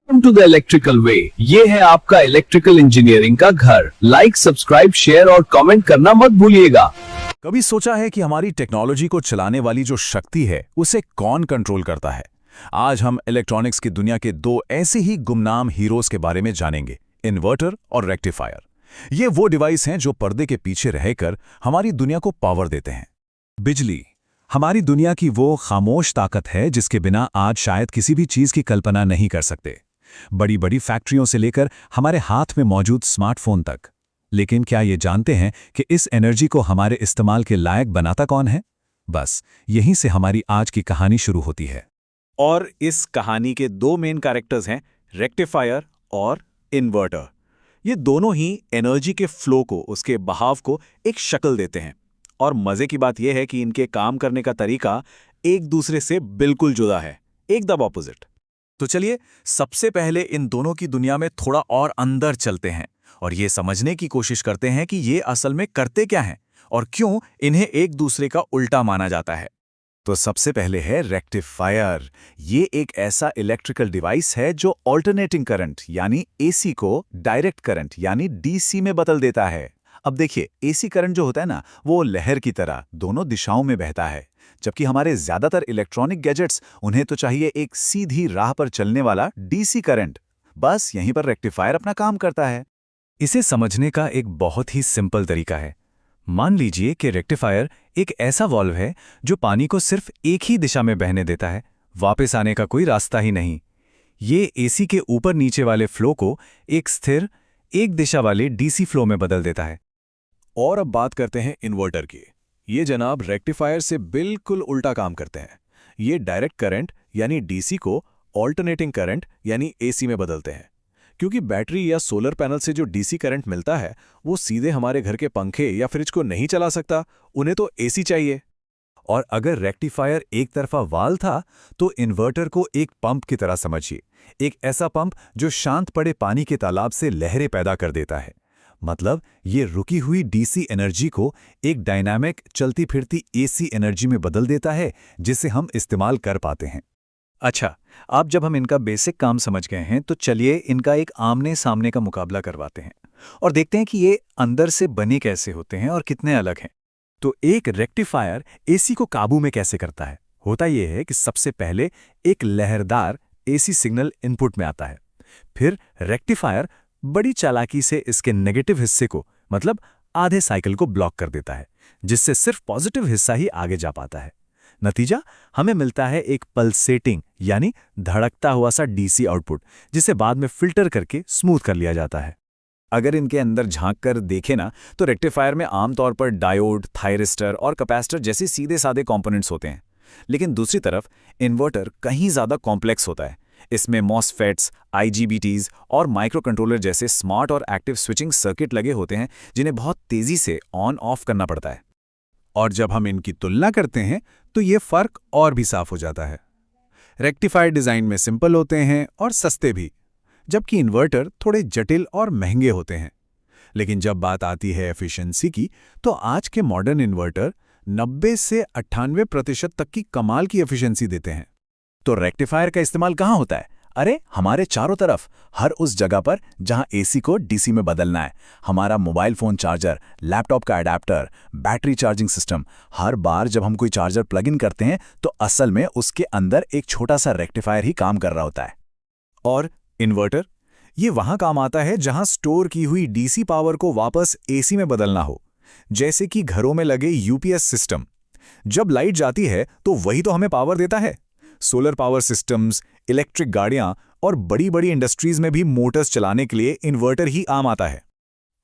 Welcome to the electrical वे। ये है आपका इलेक्ट्रिकल इंजीनियरिंग का घर। लाइक, सब्सक्राइब, शेयर और कमेंट करना मत भूलिएगा। कभी सोचा है कि हमारी टेक्नोलॉजी को चलाने वाली जो शक्ति है उसे कौन कंट्रोल करता है? आज हम इलेक्ट्रॉनिक्स की दुनिया के दो ऐसे ही गुमनाम हीरोज के बारे में जानेंगे, इन्वर्टर और रेक्टिफायर। ये वो डिवाइस हैं जो पर्दे के पीछे रहकर हमारी दुनिया को पावर देते हैं। बिजली हमारी दुनिया की वो खामोश ताकत है जिसके बिना आज शायद किसी भी चीज की कल्पना नहीं कर सकते। बड़ी बड़ी फैक्ट्रियों से लेकर हमारे हाथ में मौजूद स्मार्टफोन तक। लेकिन क्या ये जानते हैं कि इस एनर्जी को हमारे इस्तेमाल के लायक बनाता कौन है? बस यहीं से हमारी आज की कहानी शुरू होती है। और इस कहानी के दो मेन कैरेक्टर्स हैं, रेक्टिफायर और इन्वर्टर। ये दोनों ही एनर्जी के फ्लो को, उसके बहाव को एक शक्ल देते हैं। और मजे की बात यह है कि इनके काम करने का तरीका एक दूसरे से बिल्कुल जुदा है, एकदम ऑपोजिट। तो चलिए सबसे पहले इन दोनों की दुनिया में थोड़ा और अंदर चलते हैं और ये समझने की कोशिश करते हैं कि ये असल में करते क्या हैं और क्यों इन्हें एक दूसरे का उल्टा माना जाता है। तो सबसे पहले है रेक्टिफायर। ये एक ऐसा इलेक्ट्रिकल डिवाइस है जो ऑल्टरनेटिंग करंट यानी एसी को डायरेक्ट करंट यानी डीसी में बदल देता है। अब देखिए, एसी करंट जो होता है ना, वो लहर की तरह दोनों दिशाओं में बहता है, जबकि हमारे ज्यादातर इलेक्ट्रॉनिक गैजेट्स उन्हें तो चाहिए एक सीधी राह पर चलने वाला डीसी करंट। बस यहीं पर रेक्टिफायर अपना काम करता है। इसे समझने का एक बहुत ही सिंपल तरीका है। मान लीजिए कि रेक्टिफायर एक ऐसा वाल्व है जो पानी को सिर्फ एक ही दिशा में बहने देता है, वापस आने का कोई रास्ता ही नहीं। ये एसी के ऊपर नीचे वाले फ्लो को एक स्थिर, एक दिशा वाले डीसी फ्लो में बदल देता है। और अब बात करते हैं इन्वर्टर की। ये जनाब रेक्टिफायर से बिल्कुल उल्टा काम करते हैं। ये डायरेक्ट करंट यानी डीसी को ऑल्टरनेटिंग करंट यानी एसी में बदलते हैं। क्योंकि बैटरी या सोलर पैनल से जो डीसी करंट मिलता है वो सीधे हमारे घर के पंखे या फ्रिज को नहीं चला सकता, उन्हें तो एसी चाहिए। और अगर रेक्टिफायर एक तरफा वाल्व था तो इन्वर्टर को एक पंप की तरह समझिए, एक ऐसा पंप जो शांत पड़े पानी के तालाब से लहरें पैदा कर देता है। मतलब ये रुकी हुई डीसी एनर्जी को एक डायनामिक चलती फिरती एसी एनर्जी में बदल देता है, जिसे हम इस्तेमाल कर पाते हैं। अच्छा, अब जब हम इनका बेसिक काम समझ गए हैं तो चलिए इनका एक आमने सामने का मुकाबला करवाते हैं और देखते हैं कि ये अंदर से बने कैसे होते हैं और कितने अलग हैं। तो एक रेक्टिफायर एसी को काबू में कैसे करता है? होता यह है कि सबसे पहले एक लहरदार एसी सिग्नल इनपुट में आता है। फिर रेक्टिफायर बड़ी चालाकी से इसके नेगेटिव हिस्से को, मतलब आधे साइकिल को ब्लॉक कर देता है, जिससे सिर्फ पॉजिटिव हिस्सा ही आगे जा पाता है। नतीजा हमें मिलता है एक पल्सेटिंग यानी धड़कता हुआ सा डीसी आउटपुट, जिसे बाद में फिल्टर करके स्मूथ कर लिया जाता है। अगर इनके अंदर झांक कर देखें ना, तो रेक्टिफायर में आमतौर पर डायोड, थायरिस्टर और कैपेसिटर जैसे सीधे साधे कंपोनेंट्स होते हैं। लेकिन दूसरी तरफ इन्वर्टर कहीं ज़्यादा कॉम्प्लेक्स होता है। इसमें मॉसफेट्स, आईजीबीटीज और माइक्रो कंट्रोलर जैसे स्मार्ट और एक्टिव स्विचिंग सर्किट लगे होते हैं, जिन्हें बहुत तेजी से ऑन ऑफ करना पड़ता है। और जब हम इनकी तुलना करते हैं तो ये फर्क और भी साफ हो जाता है। रेक्टिफायर डिजाइन में सिंपल होते हैं और सस्ते भी, जबकि इन्वर्टर थोड़े जटिल और महंगे होते हैं। लेकिन जब बात आती है एफिशिएंसी की, तो आज के मॉडर्न इन्वर्टर 90 से 98% तक की कमाल की एफिशिएंसी देते हैं। तो रेक्टिफायर का इस्तेमाल कहाँ होता है? अरे हमारे चारों तरफ, हर उस जगह पर जहां एसी को डीसी में बदलना है। हमारा मोबाइल फोन चार्जर, लैपटॉप का अडेप्टर, बैटरी चार्जिंग सिस्टम। हर बार जब हम कोई चार्जर प्लग इन करते हैं तो असल में उसके अंदर एक छोटा सा रेक्टिफायर ही काम कर रहा होता है। और इन्वर्टर, ये वहां काम आता है जहां स्टोर की हुई डीसी पावर को वापस एसी में बदलना हो, जैसे कि घरों में लगे यूपीएस सिस्टम। जब लाइट जाती है तो वही तो हमें पावर देता है। सोलर पावर सिस्टम्स, इलेक्ट्रिक गाड़ियां और बड़ी बड़ी इंडस्ट्रीज में भी मोटर्स चलाने के लिए इन्वर्टर ही आम आता है।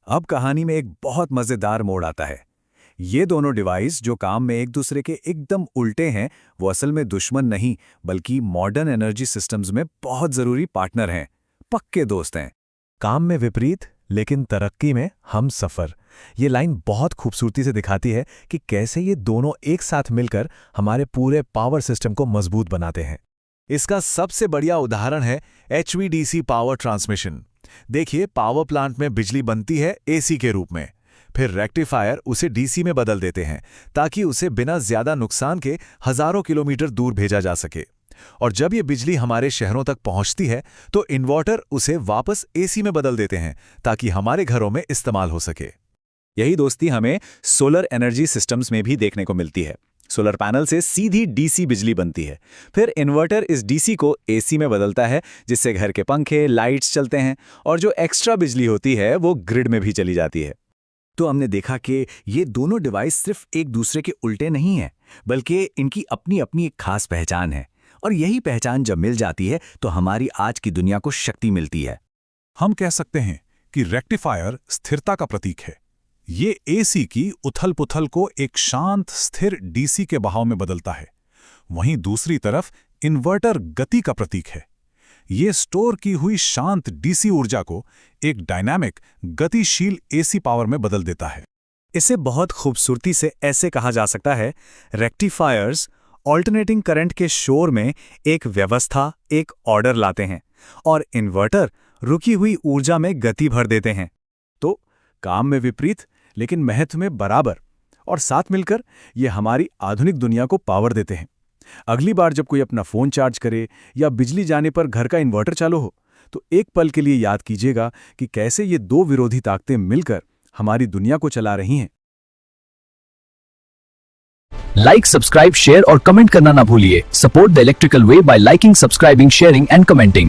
अब कहानी में एक बहुत मजेदार मोड़ आता है। ये दोनों डिवाइस जो काम में एक दूसरे के एकदम उल्टे हैं, वो असल में दुश्मन नहीं, बल्कि मॉडर्न एनर्जी सिस्टम्स में बहुत जरूरी पार्टनर हैं, पक्के दोस्त हैं। काम में विपरीत लेकिन तरक्की में हम सफर। ये लाइन बहुत खूबसूरती से दिखाती है कि कैसे ये दोनों एक साथ मिलकर हमारे पूरे पावर सिस्टम को मजबूत बनाते हैं। इसका सबसे बढ़िया उदाहरण है एचवीडीसी पावर ट्रांसमिशन। देखिए, पावर प्लांट में बिजली बनती है एसी के रूप में, फिर रेक्टिफायर उसे डीसी में बदल देते हैं ताकि उसे बिना ज्यादा नुकसान के हजारों किलोमीटर दूर भेजा जा सके। और जब ये बिजली हमारे शहरों तक पहुंचती है तो इन्वर्टर उसे वापस एसी में बदल देते हैं ताकि हमारे घरों में इस्तेमाल हो सके। यही दोस्ती हमें सोलर एनर्जी सिस्टम्स में भी देखने को मिलती है। सोलर पैनल से सीधी डीसी बिजली बनती है, फिर इन्वर्टर इस डीसी को एसी में बदलता है, जिससे घर के पंखे, लाइट्स चलते हैं और जो एक्स्ट्रा बिजली होती है वो ग्रिड में भी चली जाती है। तो हमने देखा कि ये दोनों डिवाइस सिर्फ एक दूसरे के उल्टे नहीं हैं, बल्कि इनकी अपनी अपनी एक खास पहचान है, और यही पहचान जब मिल जाती है तो हमारी आज की दुनिया को शक्ति मिलती है। हम कह सकते हैं कि रेक्टिफायर स्थिरता का प्रतीक है। ये एसी की उथल-पुथल को एक शांत स्थिर डीसी के बहाव में बदलता है। वहीं दूसरी तरफ इन्वर्टर गति का प्रतीक है। ये स्टोर की हुई शांत डीसी ऊर्जा को एक डायनामिक गतिशील एसी पावर में बदल देता है। इसे बहुत खूबसूरती से ऐसे कहा जा सकता है, रेक्टिफायर्स ऑल्टरनेटिंग करंट के शोर में एक व्यवस्था, एक ऑर्डर लाते हैं, और इन्वर्टर रुकी हुई ऊर्जा में गति भर देते हैं। तो काम में विपरीत लेकिन महत्व में बराबर, और साथ मिलकर ये हमारी आधुनिक दुनिया को पावर देते हैं। अगली बार जब कोई अपना फोन चार्ज करे या बिजली जाने पर घर का इन्वर्टर चालू हो, तो एक पल के लिए याद कीजिएगा कि कैसे ये दो विरोधी ताकतें मिलकर हमारी दुनिया को चला रही हैं। लाइक, सब्सक्राइब, शेयर और कमेंट करना ना भूलिए। Support the electrical way by liking, subscribing, sharing and commenting.